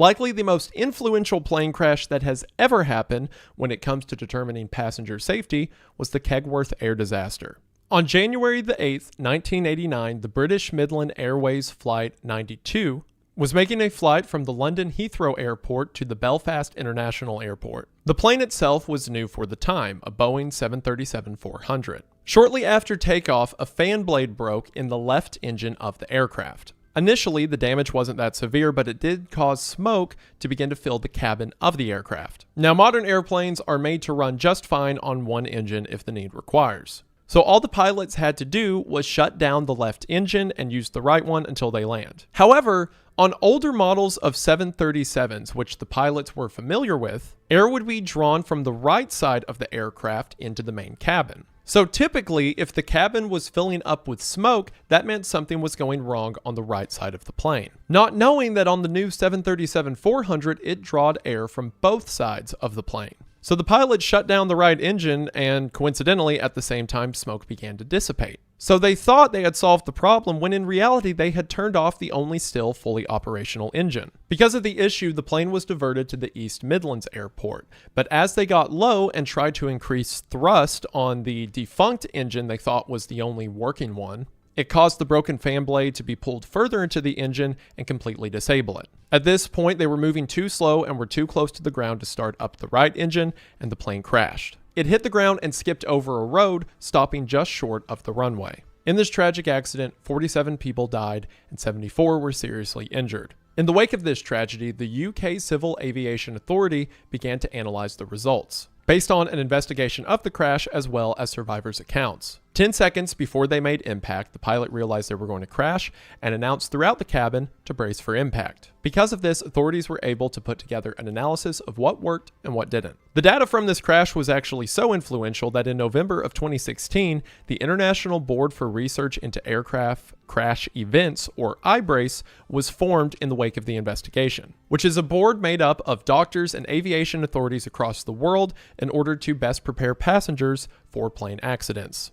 Likely the most influential plane crash that has ever happened when it comes to determining passenger safety was the Kegworth air disaster. On January the 8th, 1989, the British Midland Airways Flight 92 was making a flight from the London Heathrow Airport to the Belfast International Airport. The plane itself was new for the time, a Boeing 737-400. Shortly after takeoff, a fan blade broke in the left engine of the aircraft. Initially, the damage wasn't that severe, but it did cause smoke to begin to fill the cabin of the aircraft. Now, modern airplanes are made to run just fine on one engine if the need requires. So all the pilots had to do was shut down the left engine and use the right one until they land. However, on older models of 737s, which the pilots were familiar with, air would be drawn from the right side of the aircraft into the main cabin. So typically, if the cabin was filling up with smoke, that meant something was going wrong on the right side of the plane. Not knowing that on the new 737-400, it drawed air from both sides of the plane. So the pilot shut down the right engine, and coincidentally, at the same time, smoke began to dissipate. So they thought they had solved the problem when in reality they had turned off the only still fully operational engine. Because of the issue, the plane was diverted to the East Midlands Airport. But as they got low and tried to increase thrust on the defunct engine they thought was the only working one, it caused the broken fan blade to be pulled further into the engine and completely disable it. At this point, they were moving too slow and were too close to the ground to start up the right engine, and the plane crashed. It hit the ground and skipped over a road, stopping just short of the runway. In this tragic accident, 47 people died and 74 were seriously injured. In the wake of this tragedy, the UK Civil Aviation Authority began to analyze the results, based on an investigation of the crash as well as survivors' accounts. 10 seconds before they made impact, the pilot realized they were going to crash and announced throughout the cabin to brace for impact. Because of this, authorities were able to put together an analysis of what worked and what didn't. The data from this crash was actually so influential that in November of 2016, the International Board for Research into Aircraft Crash Events, or IBRACE, was formed in the wake of the investigation, which is a board made up of doctors and aviation authorities across the world in order to best prepare passengers for plane accidents.